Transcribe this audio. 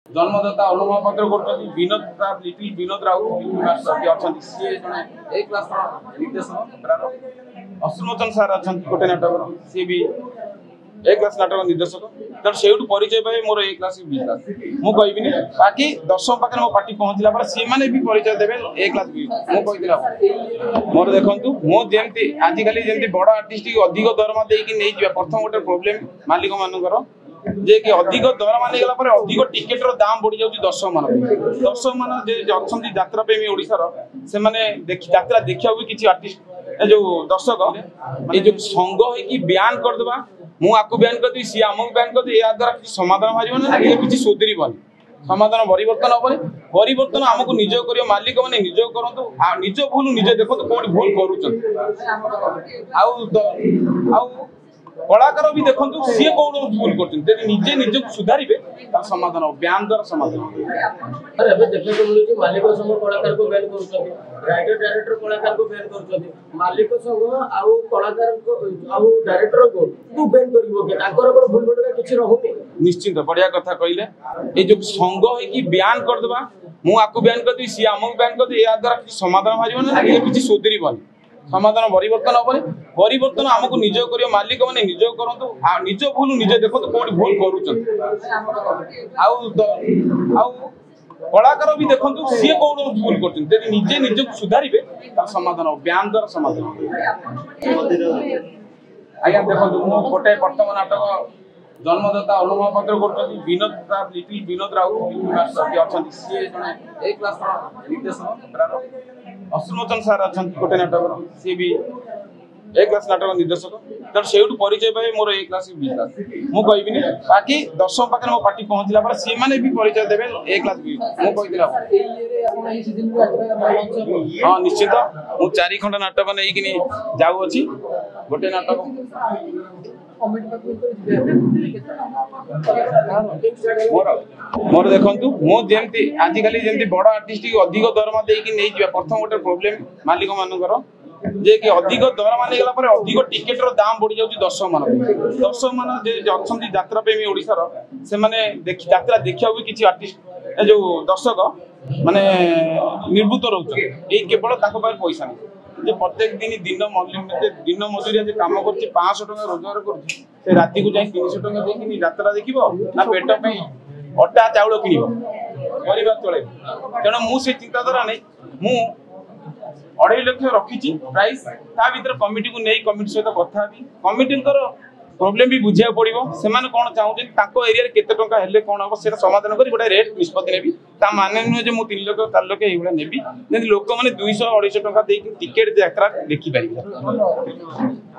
जन्मदाता अनुमोदन पत्र कर विनोद लिटिल विनोद राउत अच्छा सी जड़े ए क्लास निर्देशक अश्रुमोचन सार अच्छा गोटे नाटक सी भी ए क्लास नाटक निर्देशक तेणु से परिचय पाए मोर ए क्लास बी क्लास मुझे कहबी बाकी दशम पाखे मो पार्टी पहुँचला सी मैंने भी परिचय देवे ए क्लास बी मुझे मोर देखु मुझे आजिकल जमी बड़ आर्टिस्ट अधिक दरमा देकी प्रथम गोटे प्रोब्लेम मालिक मानकर जे कि अधिक दरमा नहीं गला अधिक टिकेट रो दाम बढ़ी जाउची दर्शक मान जे अछंती यात्रा प्रेमी ओडिसा रो से माने यात्रा देखिया भी किछि आर्टिस्ट जो दर्शक ए जो संग है कि बयान कर देबा मु आकु बयान कर दी सी आमु बयान कर दी या द्वारा किछि समाधान भारिबो ना किछि सुधरी बन समाधान परिवर्तन होबे परिवर्तन हमकु निज करियो मालिक माने निज करंतु आ निज भूल निज देखो कोडी भूल करूछन आउ कलाकार भी देखो सी कौन भूल कर निजे निज सुधारे समाधान बयान द्वारा समाधान मालिक संघ कलाकार को बैन कर राइटर डायरेक्टर कलाकार को बैन कर मालिक संघ आउ कलाकार को आउ डायरेक्टर को बैन कर भूल भटका किसी रहुनी निश्चिंत बढ़िया कथा कहले ए जो संघ है कि बयान कर देबा मु आकु बयान कर दी सी आमु बयान कर दी या द्वारा किछि समाधान भारिबो ना किछि सुधरी बन समाधान परिवर्तन होबे परिवर्तन हमकु निज करियो मालिक माने निज करंतु आ निज भूल निज देखो कोडी भूल करूछन आउ कलाकार भी देखंतु सी कौन भूल करछन निजे निज सुधारिबे ता समाधान बयान द्वारा समाधान आज्ञा देखंतु मो गोटे प्रथम नाटक जन्मदाता अनुमोदन पत्र कर विनोद लिटिल विनोद राउत अच्छा सी जड़े ए क्लास निर्देशक अश्रुमोचन सार अच्छा गोटे नाटक सी भी ए क्लास नाटक निर्देशक तेणु से परिचय पाए मोर ए क्लास बी क्लास मुझे कहबी बाकी दशम पाखे मो पार्टी पहुँचला सी मैंने भी परिचय देवे ए क्लास बी मुझे हाँ निश्चित मु 4 खंड नाटक नहीं जाऊँगी गोटे नाटक मोर देखु मुझे आजिकल जमी बड़ आर्टिस्ट अधिक दरमा देकी प्रथम गोटे प्रोब्लेम मालिक मानकर जे कि अधिक दरमा नहीं गला अधिक टिकेट रो दाम बढ़ी जाउची दर्शक मान जे अछंती यात्रा प्रेमी ओडिसा रो से माने यात्रा देखिया भी किछि आर्टिस्ट जो दर्शक माने निर्भूत रहउछ ए केवल ताको पार पैसा नहीं जे प्रत्येक दिन मजूरिया जे काम करछि 500 टका रोजगार करछि से राति को जाई 300 टका देकी यात्रा देखिबो ना पेट पे अटा चाउल किनिबो परिवार चले तेणु मु से चिंताधारा नहीं मु 2.5 लाख रखी प्राइस ता भीतर कमिटी को नहीं कमिटी सहित कथा कमिटी प्रोब्लेम भी बुझा पड़ो से कौन चाहते एरिया केते टंका हेले कौन हम से समाधान कर गोटे रेट निष्पत्ति नेबी ता माने नुहे जे मु 3 लाख 4 लाख एइबा नेबी लोक मैंने 200 250 टंका देकी टिकेट यात्रा देखि पारिबे।